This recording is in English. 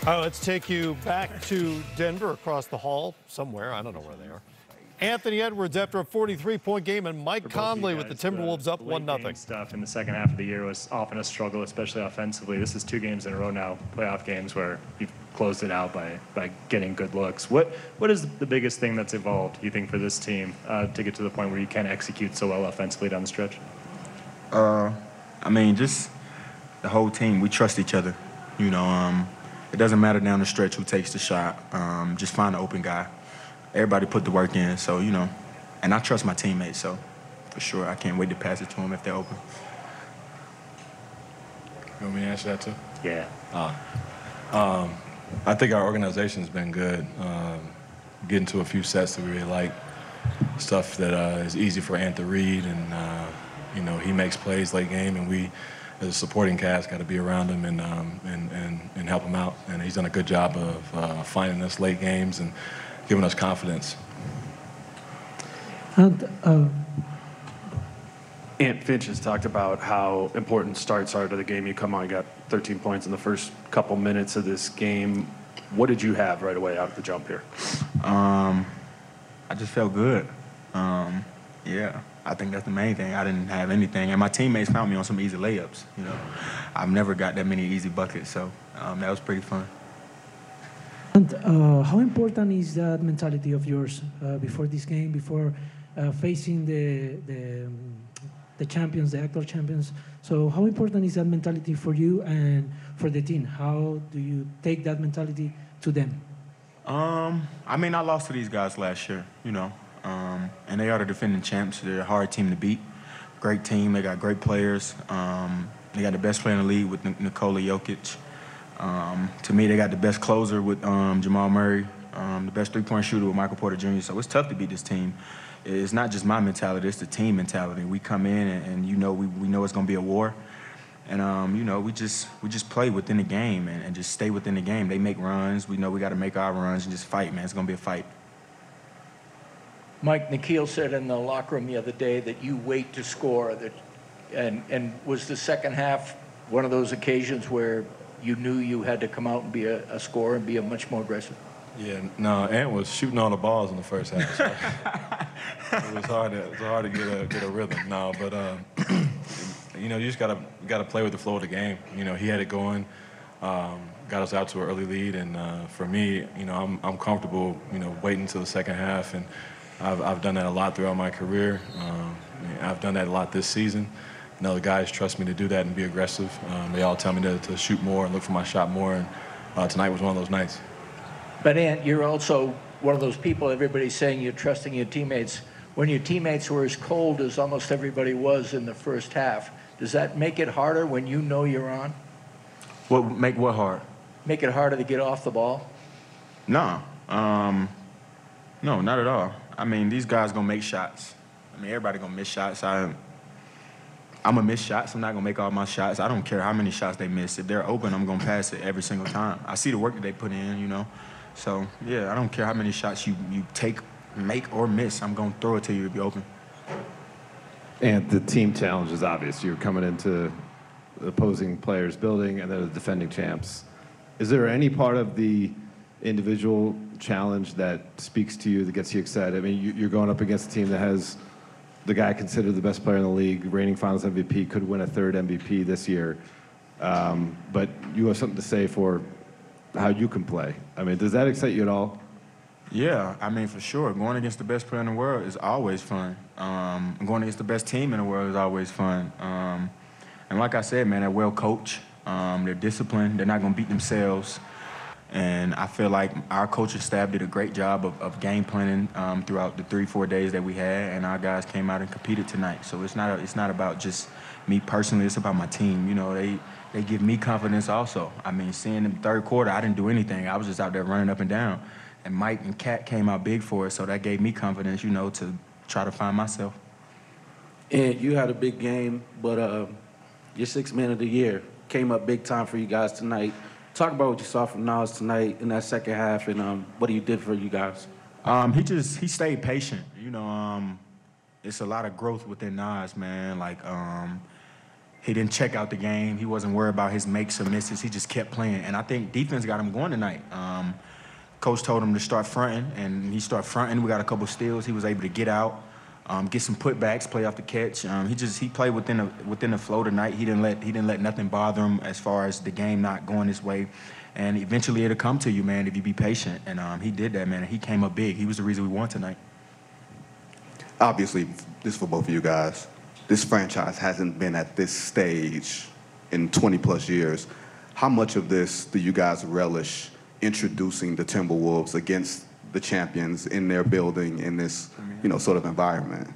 Let's take you back to Denver, across the hall somewhere. I don't know where they are. Anthony Edwards after a 43-point game, and Mike Conley with the Timberwolves up 1-0. Stuff in the second half of the year was often a struggle, especially offensively. This is 2 games in a row now, playoff games, where you've closed it out by getting good looks. What is the biggest thing that's evolved, you think, for this team to get to the point where you can execute so well offensively down the stretch? I mean, just the whole team. We trust each other. You know, it doesn't matter down the stretch who takes the shot. Just find an open guy. Everybody put the work in, so, you know, and I trust my teammates, so for sure I can't wait to pass it to them if they're open. You want me to answer that too? Yeah. I think our organization's been good. Getting to a few sets that we really like, stuff that is easy for Ant to read, and you know, he makes plays late game, and we, as a supporting cast, got to be around him and help him out. And he's done a good job of finding us late games and giving us confidence. And Ant Finch has talked about how important starts are to the game. You come on, you got 13 points in the first couple minutes of this game. What did you have right away out of the jump here? I just felt good. Yeah, I think that's the main thing. I didn't have anything, and my teammates found me on some easy layups. You know, I've never got that many easy buckets, so that was pretty fun. And how important is that mentality of yours before this game, before facing the champions, the actual champions? So how important is that mentality for you and for the team? How do you take that mentality to them? I mean, I lost to these guys last year, you know, and they are the defending champs. They're a hard team to beat. Great team. They got great players. They got the best player in the league with Nikola Jokic. To me, they got the best closer with Jamal Murray, the best three-point shooter with Michael Porter Jr. So it's tough to beat this team. It's not just my mentality; it's the team mentality. We come in and you know we know it's going to be a war, and you know we just play within the game and just stay within the game. They make runs. We know we got to make our runs and just fight, man. It's going to be a fight. Mike, Nikhil said in the locker room the other day that you wait to score. And was the second half one of those occasions where you knew you had to come out and be a scorer and be a much more aggressive? Yeah, no, Ant was shooting all the balls in the first half. So it was hard to get a rhythm. No, but you know, you just gotta play with the flow of the game. You know, he had it going, got us out to an early lead, and for me, you know, I'm comfortable, you know, waiting until the second half, and I've done that a lot throughout my career. I've done that a lot this season. You know, the guys trust me to do that and be aggressive. They all tell me to shoot more and look for my shot more, and tonight was one of those nights. But, Ant, you're also one of those people, everybody's saying you're trusting your teammates. When your teammates were as cold as almost everybody was in the first half, does that make it harder when you know you're on? Make what hard? Make it harder to get off the ball? No. No, not at all. I mean, these guys going to make shots. I mean, everybody going to miss shots. I'm going to miss shots. I'm not going to make all my shots. I don't care how many shots they miss. If they're open, I'm going to pass it every single time. I see the work that they put in, you know. So, yeah, I don't care how many shots you take, make, or miss. I'm going to throw it to you if you're open. And the team challenge is obvious. You're coming into the opposing players' building and then the defending champs. Is there any part of the individual challenge that speaks to you, that gets you excited? I mean, you're going up against a team that has the guy considered the best player in the league, reigning Finals MVP, could win a third MVP this year. But you have something to say for how you can play. I mean, does that excite you at all? Yeah, I mean, for sure. Going against the best player in the world is always fun. Going against the best team in the world is always fun. And like I said, man, they're well coached. They're disciplined. They're not going to beat themselves. And I feel like our coaching staff did a great job of game planning throughout the 3-4 days that we had, and our guys came out and competed tonight. So it's not about just me personally. It's about my team. You know, they give me confidence also. I mean, seeing in the third quarter, I didn't do anything. I was just out there running up and down. And Mike and Kat came out big for us, so that gave me confidence, you know, to try to find myself. And you had a big game, but your sixth man of the year came up big time for you guys tonight. Talk about what you saw from Nas tonight in that second half, and what he did for you guys. He stayed patient. You know, it's a lot of growth within Nas, man. Like, He didn't check out the game. He wasn't worried about his makes or misses. He just kept playing. And I think defense got him going tonight. Coach told him to start fronting, and he started fronting. We got a couple steals. He was able to get out, get some putbacks, play off the catch. He played within the flow tonight. He didn't let nothing bother him as far as the game not going his way. And eventually it'll come to you, man, if you be patient. And he did that, man. And he came up big. He was the reason we won tonight. Obviously, this is for both of you guys. This franchise hasn't been at this stage in 20-plus years. How much of this do you guys relish introducing the Timberwolves against the champions in their building in this, sort of environment?